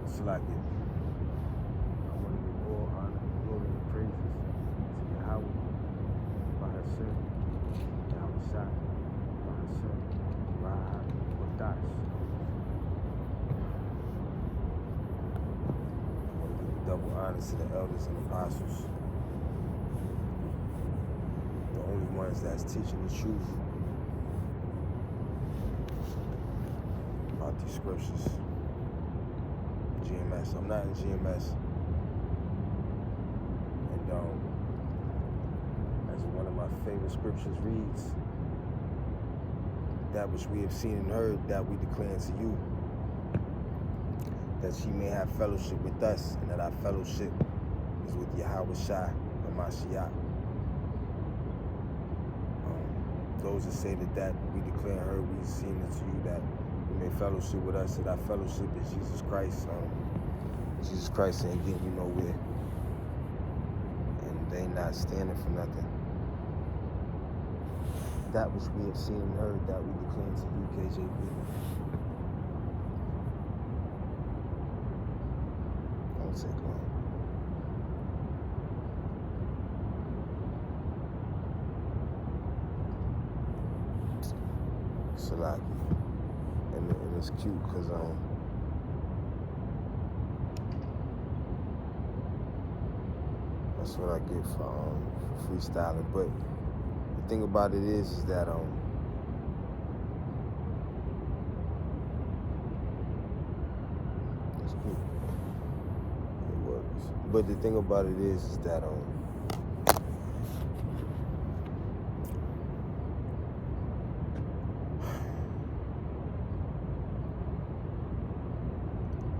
Slack it. I want to give all honor, glory, and praises to Yahweh, by Hashem, Yahweh Shai, by Hashem, Rahab, Kodash. I want to give double honor to the elders and apostles, the only ones that's teaching the truth about these scriptures. GMS. I'm not in GMS. And as one of my favorite scriptures reads, that which we have seen and heard, that we declare unto you, that ye may have fellowship with us, and that our fellowship is with Yahweh Shai and Mashiach. Those that say that we declare and heard, we have seen unto you, that may fellowship with us, that our fellowship is Jesus Christ. Jesus Christ ain't getting you nowhere, and they not standing for nothing. That which we have seen and heard, that we declare to you, KJV. Don't take long. Salaki. And it's cute because that's what I get for freestyling. But the thing about it is that it's good. It works. But the thing about it is that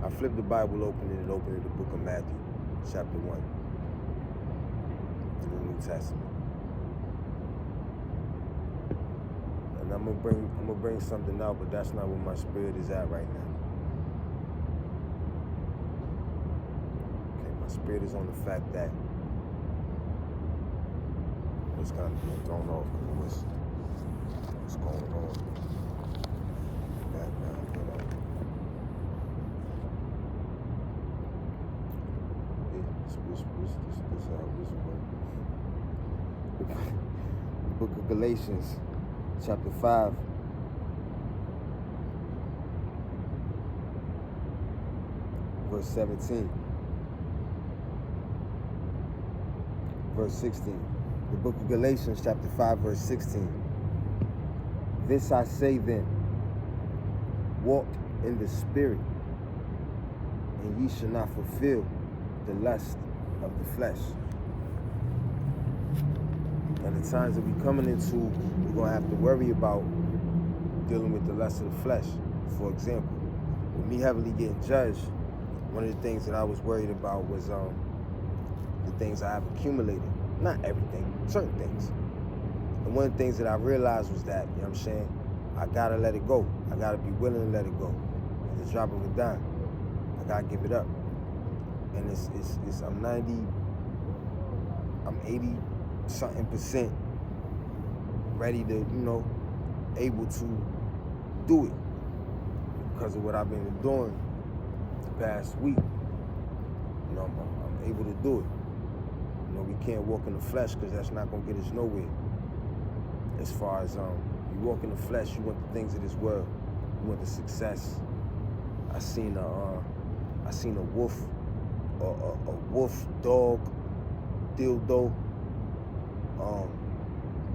I flipped the Bible open and it opened in the book of Matthew, chapter 1, in the New Testament. And I'm gonna bring something out, but that's not where my spirit is at right now. Okay, my spirit is on the fact that it's kind of being thrown off because what's going on background, This how this works. The book of Galatians, chapter 5, verse 17, verse 16. The book of Galatians, chapter 5, verse 16. This I say then, walk in the Spirit, and ye shall not fulfill the lust of the flesh. And the times that we're coming into, we're going to have to worry about dealing with the lust of the flesh. For example, with me heavily getting judged, one of the things that I was worried about was the things I have accumulated. Not everything, certain things. And one of the things that I realized was that, you know what I'm saying, I got to let it go. I got to be willing to let it go. At the drop of a dime, I got to give it up. And I'm 80-something% ready to, able to do it because of what I've been doing the past week. I'm able to do it. We can't walk in the flesh because that's not going to get us nowhere. As far as you walk in the flesh, you want the things of this world. You want the success. I seen a wolf. A wolf dog dildo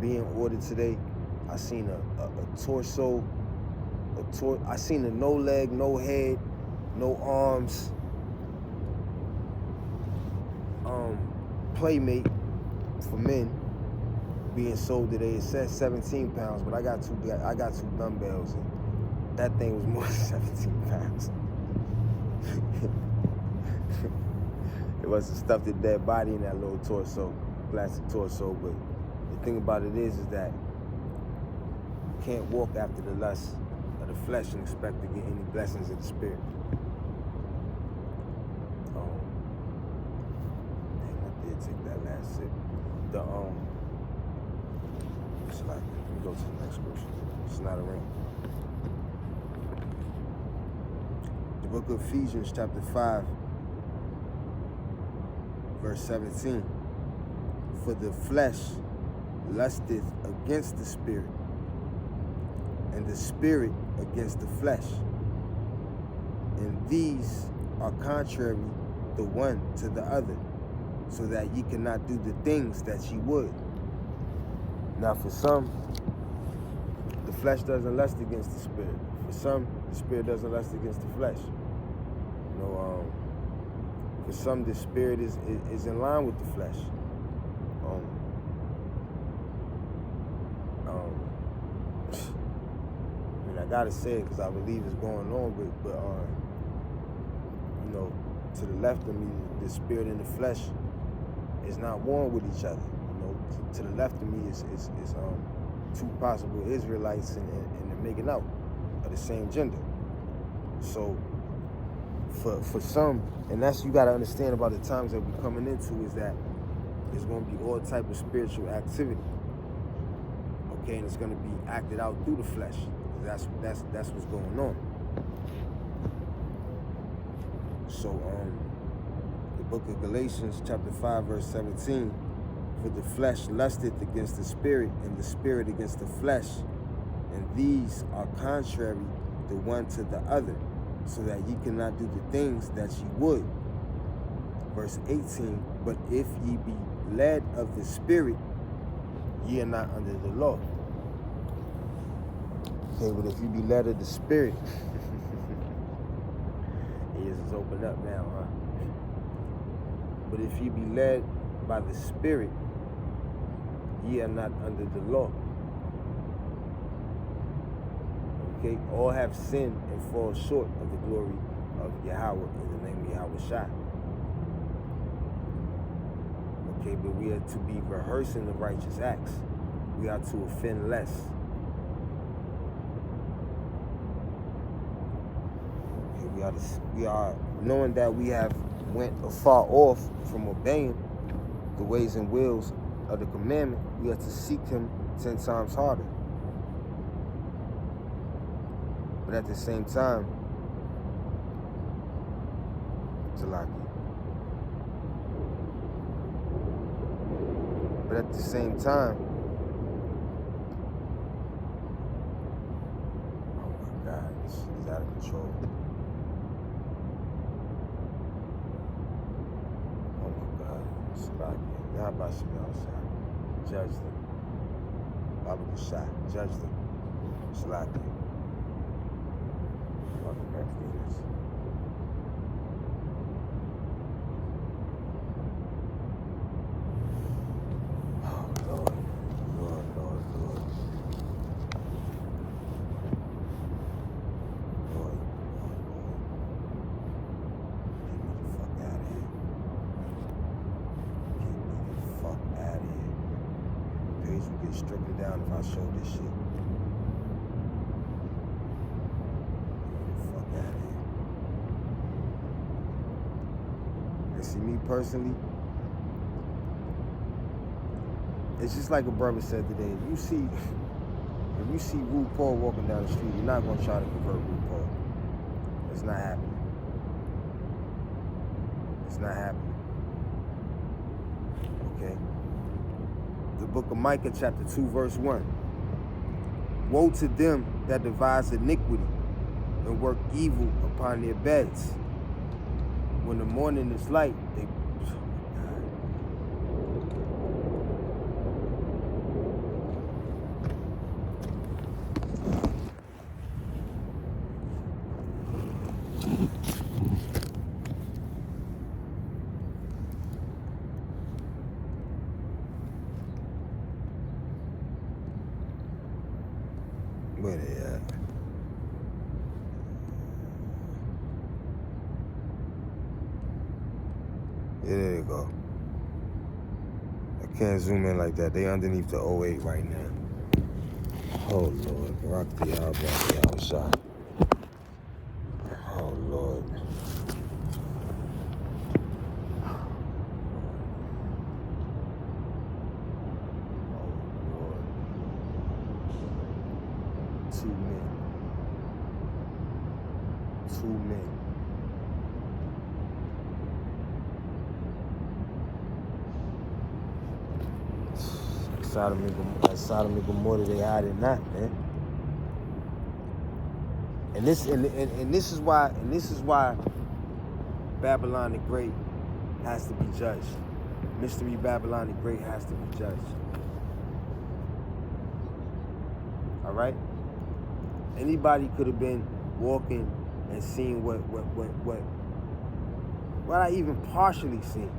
being ordered today. I seen a torso, I seen a no leg, no head, no arms playmate for men being sold today. It says 17 pounds, but I got two dumbbells and that thing was more than 17 pounds. It wasn't stuffed a dead body in that little torso, plastic torso, but the thing about it is that you can't walk after the lust of the flesh and expect to get any blessings of the spirit. take that last sip. It's like, let me go to the next scripture. It's not a ring. The book of Ephesians, chapter 5, verse 17. For the flesh lusteth against the spirit, and the spirit against the flesh. And these are contrary the one to the other, so that ye cannot do the things that ye would. Now for some, the flesh doesn't lust against the spirit. For some, the spirit doesn't lust against the flesh. You know, for some, the spirit is in line with the flesh. I mean, I gotta say it because I believe it's going on, but you know, to the left of me, the spirit and the flesh is not one with each other. You know, to the left of me is two possible Israelites and they're making out of the same gender. So for some, and that's, you gotta understand about the times that we're coming into, is that there's gonna be all type of spiritual activity. Okay, and it's gonna be acted out through the flesh. That's what's going on. So the book of Galatians, chapter 5, verse 17, for the flesh lusteth against the spirit, and the spirit against the flesh, and these are contrary the one to the other, so that ye cannot do the things that ye would. Verse 18, but if ye be led of the spirit, ye are not under the law. Okay, but if you be led of the spirit, ears is open up now, huh? But if ye be led by the spirit, ye are not under the law. Okay, all have sinned and fall short of the glory of Yahweh in the name of Yahweh Shai. Okay, but we are to be rehearsing the righteous acts. We are to offend less. Okay, we are knowing that we have went afar off from obeying the ways and wills of the commandment. We are to seek him 10 times harder. But at the same time, But at the same time, oh my God, this is out of control. Oh my God, Salaki. Now about Shesau, judge them. Baba Kushai, judge them. Salaki. Fucking Nephites. Stricken down if I show this shit. Get the fuck out of here. And see, me personally, it's just like a brother said today. If you see RuPaul walking down the street, you're not gonna try to convert RuPaul. It's not happening. It's not happening. Okay? The book of Micah, chapter 2, verse 1. Woe to them that devise iniquity and work evil upon their beds. When the morning is light, they... Where they at? Yeah, there they go. I can't zoom in like that. They underneath the 08 right now. Oh Lord, rock the outside. Oh Lord. 2 men. Sodom and Gomorrah, they hide it not, man. And this is why Babylon the Great has to be judged. Mystery Babylon the Great has to be judged. All right? Anybody could have been walking and seen what I even partially seen.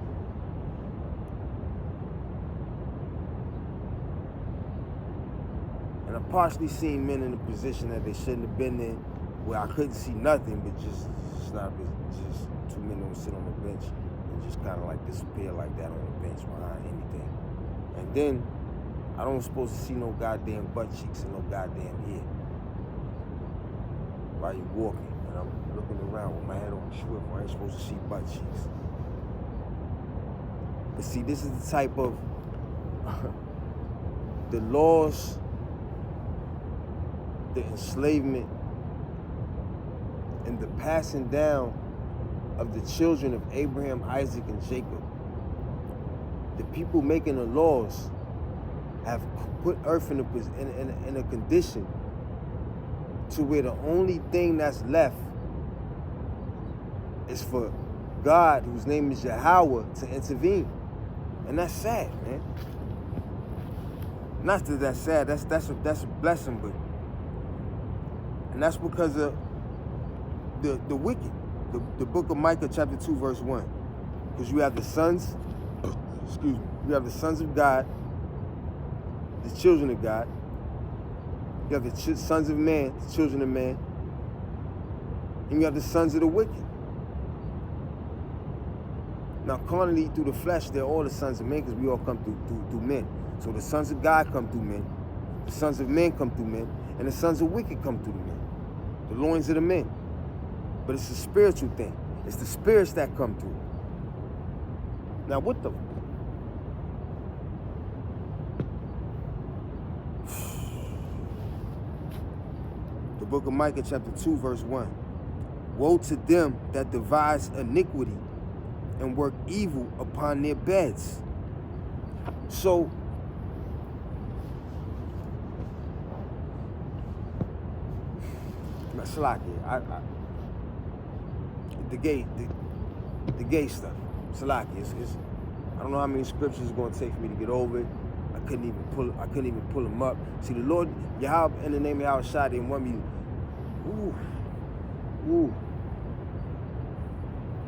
And I partially seen men in a position that they shouldn't have been in, where I couldn't see nothing, but just 2 men don't sit on the bench and just kind of like disappear like that on the bench behind anything. And then I don't supposed to see no goddamn butt cheeks and no goddamn ear while you walking. And I'm looking around with my head on the swivel. I ain't supposed to see butt cheeks. But see, this is the type of the laws, the enslavement, and the passing down of the children of Abraham, Isaac, and Jacob. The people making the laws have put earth in a condition to where the only thing that's left is for God, whose name is Yahweh, to intervene. And that's sad, man. Not that that's sad, that's a blessing, but and that's because of the wicked. The book of Micah chapter 2 verse 1. Because you have the sons, excuse me, you have the sons of God, the children of God. You have the sons of man, the children of man. And you have the sons of the wicked. Now, carnally, through the flesh, they're all the sons of men because we all come through men. So the sons of God come through men, the sons of men come through men, and the sons of wicked come through the men. The loins of the men. But it's a spiritual thing. It's the spirits that come through. Now, what the... The book of Micah chapter 2 verse 1. Woe to them that devise iniquity and work evil upon their beds. So, the gay stuff. Salaki, I don't know how many scriptures it's going to take for me to get over it. I couldn't even pull them up. See, the Lord, Yahweh, in the name of Yahweh Shai, didn't want me.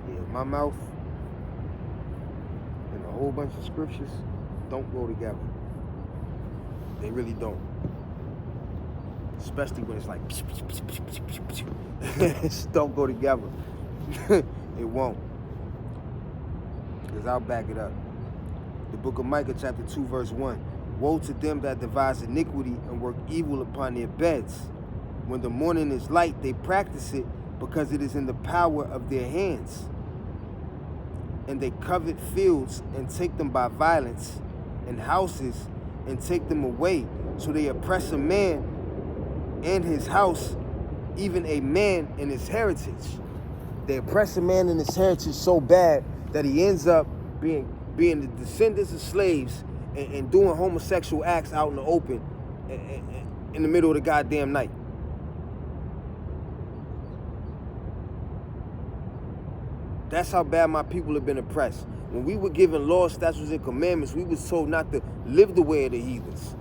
Yeah, my mouth and a whole bunch of scriptures don't go together. They really don't. Especially when it's like, it just don't go together. It won't. Because I'll back it up. The book of Micah chapter 2 verse 1. Woe to them that devise iniquity and work evil upon their beds. When the morning is light, they practice it because it is in the power of their hands. And they covet fields and take them by violence, and houses and take them away. So they oppress a man and his house, even a man and his heritage. They oppress a man and his heritage so bad that he ends up being the descendants of slaves and doing homosexual acts out in the open in the middle of the goddamn night. That's how bad my people have been oppressed. When we were given laws, statutes, and commandments, we was told not to live the way of the heathens.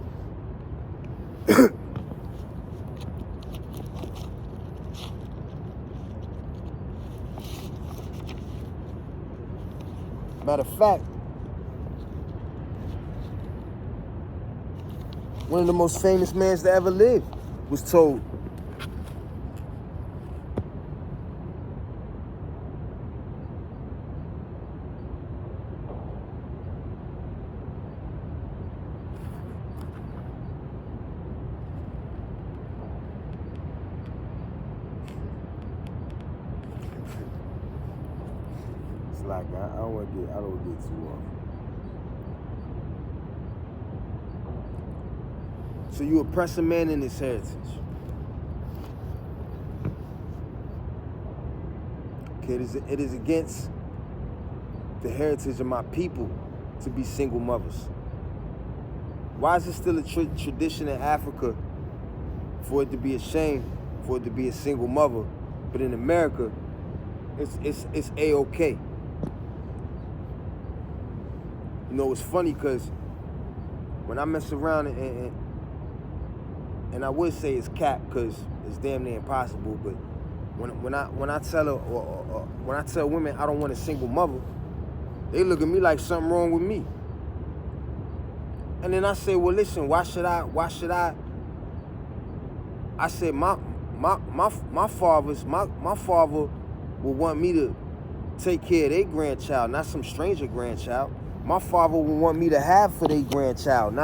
Matter of fact, one of the most famous men to ever live was told, it's like I don't get too off. So you oppress a man in his heritage. Okay, it is against the heritage of my people to be single mothers. Why is it still a tradition in Africa for it to be a shame for it to be a single mother, but in America, it's A-okay? You know, it's funny because when I mess around and I would say it's cap because it's damn near impossible, but when I tell her when I tell women I don't want a single mother, they look at me like something wrong with me. And then I say, well, listen, why should I? I said my father would want me to take care of their grandchild, not some stranger grandchild. My father would want me to have for their grandchild,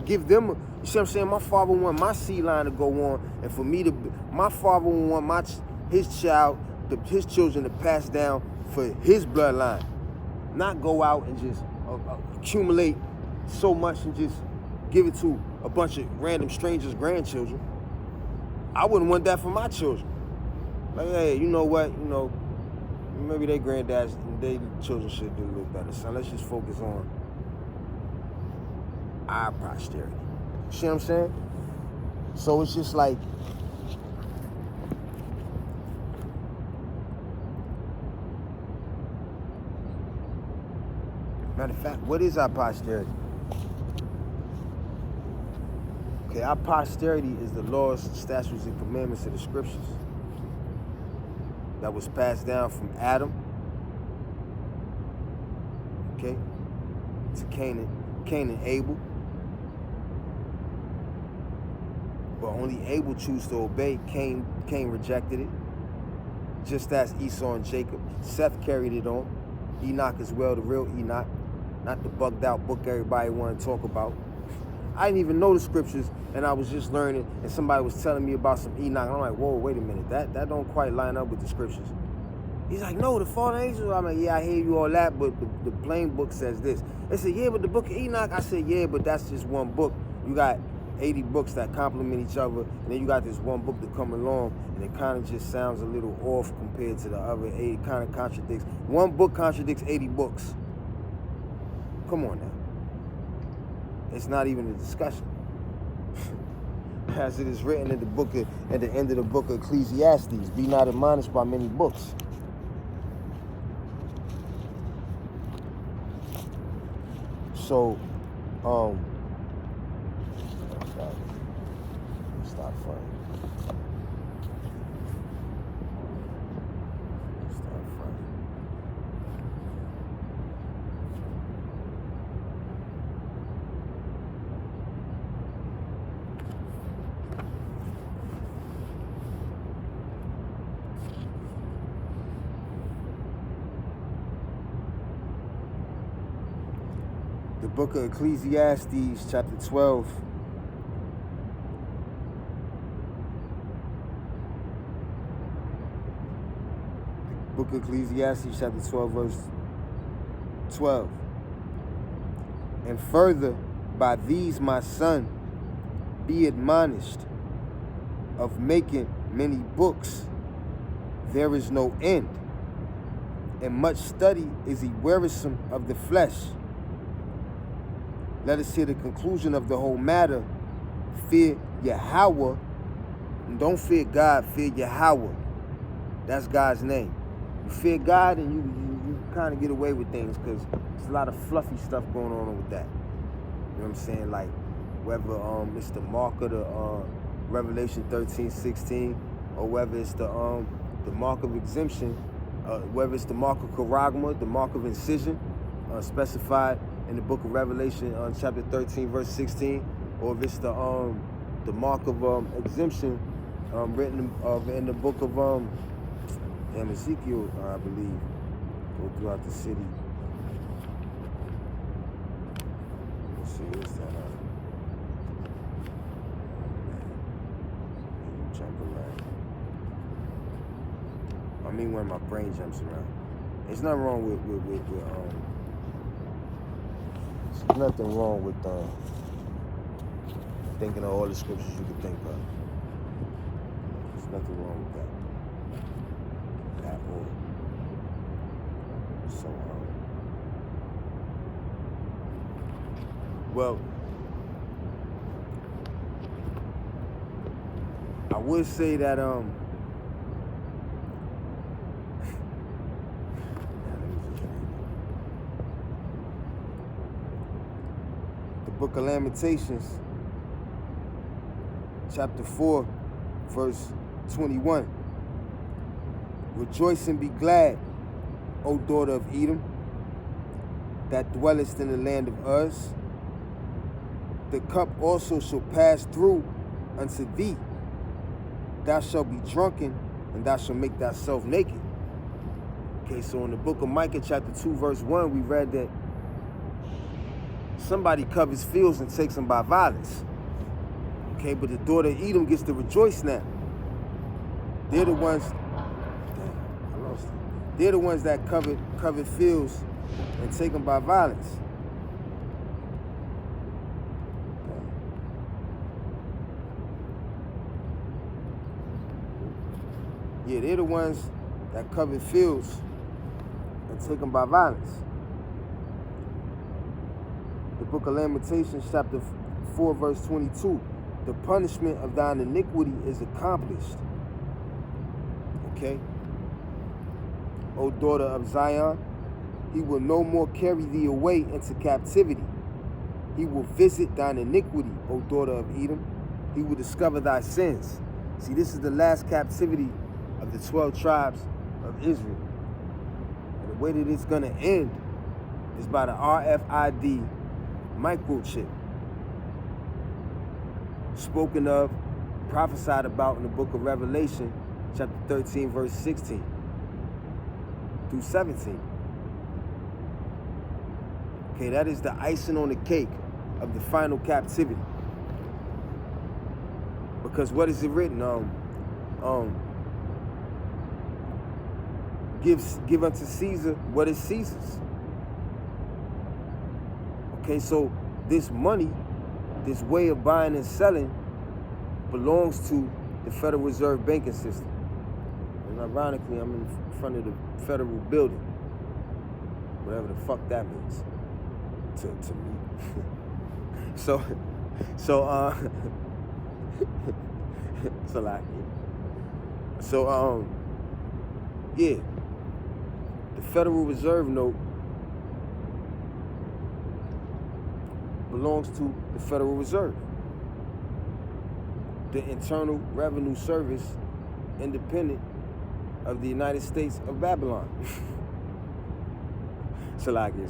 give them. You see what I'm saying? My father would want my seed line to go on, and for me to. My father would want his children to pass down for his bloodline, not go out and just accumulate so much and just give it to a bunch of random strangers' grandchildren. I wouldn't want that for my children. Like, hey, you know what? You know, maybe their granddads, their children should do a little better. So let's just focus on our posterity. See what I'm saying? So it's just like, matter of fact, what is our posterity? Okay, our posterity is the laws, statutes, and commandments of the scriptures that was passed down from Adam, okay, to Cain and Abel. But only Abel chose to obey. Cain rejected it, just as Esau and Jacob. Seth carried it on. Enoch as well, the real Enoch, not the bugged out book everybody want to talk about. I didn't even know the scriptures, and I was just learning, and somebody was telling me about some Enoch. I'm like, whoa, wait a minute, that don't quite line up with the scriptures. He's like, no, the fallen angels. I'm like, yeah, I hear you all that, but the plain book says this. They said, yeah, but the book of Enoch. I said, yeah, but that's just one book. You got 80 books that complement each other, and then you got this one book that come along, and it kind of just sounds a little off compared to the other 80. It kind of contradicts. One book contradicts 80 books. Come on now. It's not even a discussion. As it is written in the book at the end of the book of Ecclesiastes, be not admonished by many books. So, stop fighting. The book of Ecclesiastes, chapter 12. The book of Ecclesiastes, chapter 12, verse 12. And further, by these, my son, be admonished of making many books. There is no end, and much study is wearisome of the flesh. Let us hear the conclusion of the whole matter. Fear Yahweh. And don't fear God, fear Yahweh. That's God's name. You fear God and you kind of get away with things because there's a lot of fluffy stuff going on with that. You know what I'm saying? Like whether it's the mark of the Revelation 13:16, or whether it's the mark of exemption, whether it's the mark of charagma, the mark of incision, specified in the book of Revelation, chapter 13, verse 16, or if it's the mark of exemption written in the book of Ezekiel, I believe, go throughout the city. Let's see, what's that? Jump around. I mean, when my brain jumps around. There's nothing wrong with there's nothing wrong with thinking of all the scriptures you could think of. There's nothing wrong with that. or so well, I would say that the book of Lamentations, chapter 4, verse 21. Rejoice and be glad, O daughter of Edom, that dwellest in the land of Uz. The cup also shall pass through unto thee. Thou shalt be drunken, and thou shalt make thyself naked. Okay, so in the book of Micah, chapter 2, verse 1, we read that somebody covers fields and takes them by violence. Okay, but the daughter of Edom gets to rejoice now. They're the ones, they're the ones that covered fields and take them by violence. Yeah, they're the ones that covered fields and take them by violence. The book of Lamentations, chapter 4, verse 22. The punishment of thine iniquity is accomplished. Okay? O daughter of Zion, he will no more carry thee away into captivity. He will visit thine iniquity, O daughter of Edom. He will discover thy sins. See, this is the last captivity of the 12 tribes of Israel. And the way that it's going to end is by the RFID microchip. Spoken of, prophesied about in the book of Revelation, chapter 13, verse 16 through 17. Okay, that is the icing on the cake of the final captivity. Because what is it written? Give unto Caesar what is Caesar's. Okay, so this money, this way of buying and selling, belongs to the Federal Reserve banking system. And ironically, I'm in front of the federal building. Whatever the fuck that means to me. so yeah, the Federal Reserve note belongs to the Federal Reserve, the Internal Revenue Service, independent of the United States of Babylon. Salakia.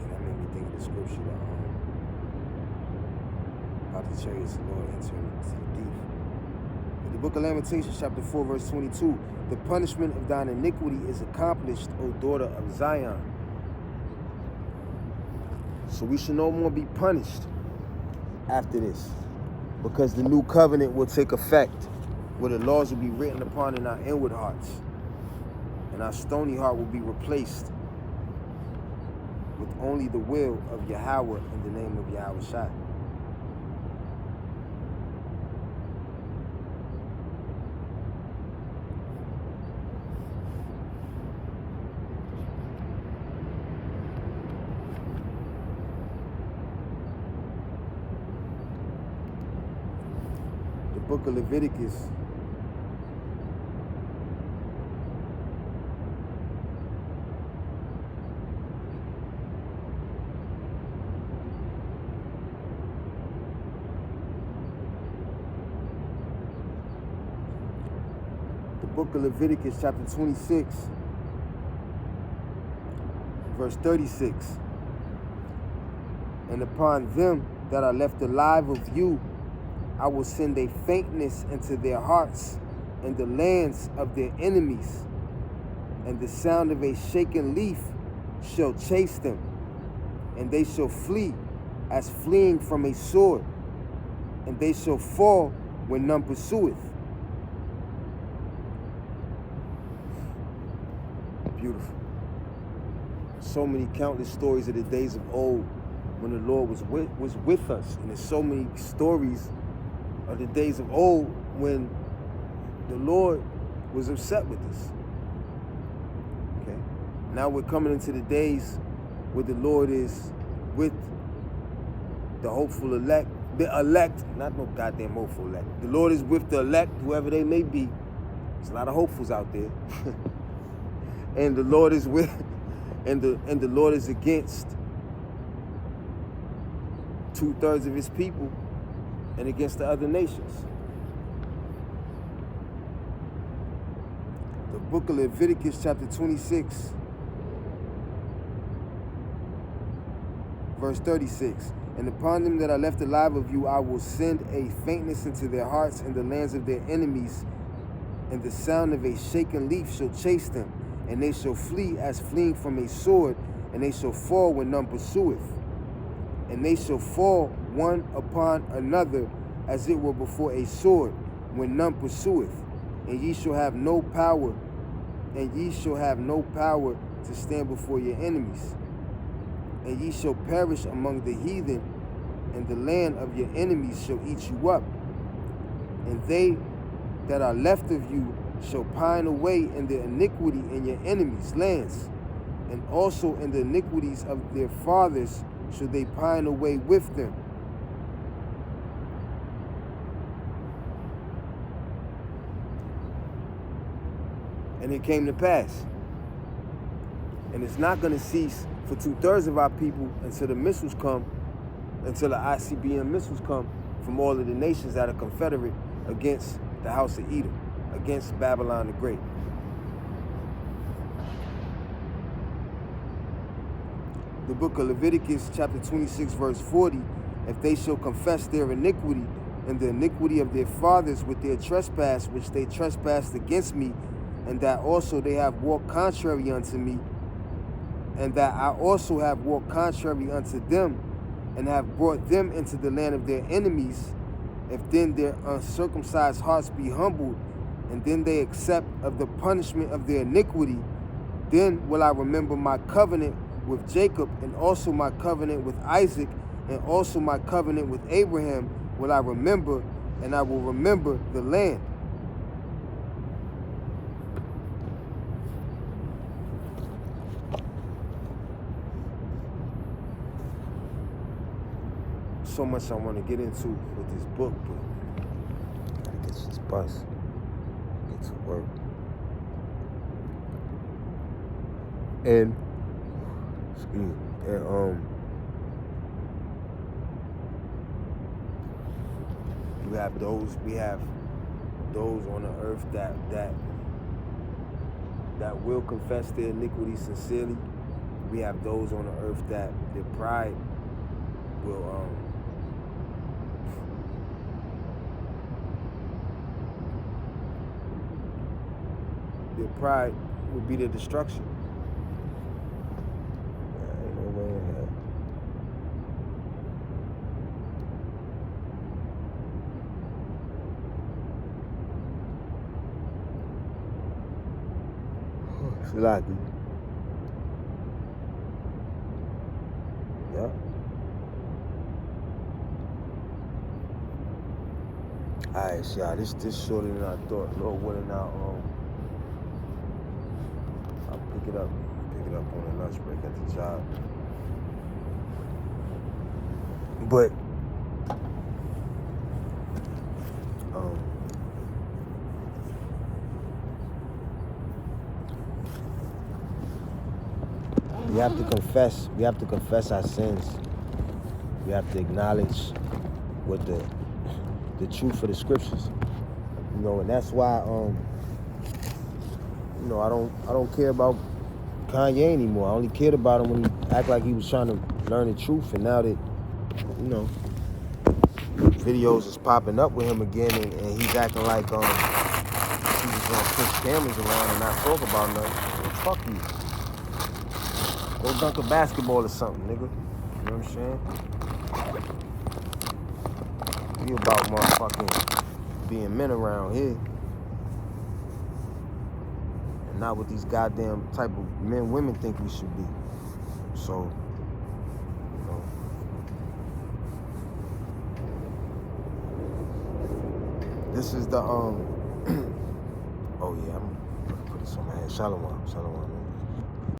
That made me think of the scripture about the chariots of the Lord entering into the deep. In the book of Lamentations, chapter 4, verse 22, the punishment of thine iniquity is accomplished, O daughter of Zion. So we should no more be punished after this, because the new covenant will take effect, where the laws will be written upon in our inward hearts, and our stony heart will be replaced with only the will of Yahweh in the name of Yahweh Shai. Book of Leviticus, chapter 26, verse 36. And upon them that are left alive of you, I will send a faintness into their hearts in the lands of their enemies, and the sound of a shaken leaf shall chase them, and they shall flee as fleeing from a sword, and they shall fall when none pursueth. Beautiful. so many countless stories of the days of old when the Lord was with us. And there's so many stories of the days of old when the Lord was upset with us. Okay? Now we're coming into the days where the Lord is with the hopeful elect. The elect, not no goddamn hopeful elect. The Lord is with the elect, whoever they may be. There's a lot of hopefuls out there. And the Lord is with, and the Lord is against 2/3 of his people and against the other nations. The book of Leviticus chapter 26, verse 36. And upon them that are left alive of you, I will send a faintness into their hearts in the lands of their enemies, and the sound of a shaken leaf shall chase them, and they shall flee as fleeing from a sword, and they shall fall when none pursueth. And they shall fall one upon another as it were before a sword, when none pursueth. And ye shall have no power, to stand before your enemies. And ye shall perish among the heathen, and the land of your enemies shall eat you up. And they that are left of you shall pine away in their iniquity in your enemies' lands, and also in the iniquities of their fathers shall they pine away with them. And it came to pass. And it's not going to cease for 2/3 of our people until the missiles come, until the ICBM missiles come from all of the nations that are confederate against the house of Edom, against Babylon the Great. The book of Leviticus chapter 26 verse 40, if they shall confess their iniquity and the iniquity of their fathers with their trespass which they trespassed against me, and that also they have walked contrary unto me, and that I also have walked contrary unto them, and have brought them into the land of their enemies, if then their uncircumcised hearts be humbled, and then they accept of the punishment of their iniquity, then will I remember my covenant with Jacob, and also my covenant with Isaac, and also my covenant with Abraham will I remember, and I will remember the land. So much I want to get into with this book, but I gotta get this bus, get to work. And excuse me, and we have those on the earth that will confess their iniquity sincerely. We have those on the earth that their pride will their pride would be their destruction. Ain't no way in hell. It's lucky. Yeah. Alright, so y'all, this shorter than I thought. Lord willing, I'll pick it up on the lunch break at the job. But we have to confess our sins. We have to acknowledge what the truth of the scriptures. You know, and that's why you know, I don't care about Kanye anymore. I only cared about him when he acted like he was trying to learn the truth, and now that, you know, videos is popping up with him again, and he's acting like he was gonna push cameras around and not talk about nothing. Well, fuck you. Go dunk a basketball or something, nigga. You know what I'm saying? We about motherfucking being men around here. And not what these goddamn type of men women think we should be. So, this is the oh yeah, I'm gonna put this on my head. Shalom.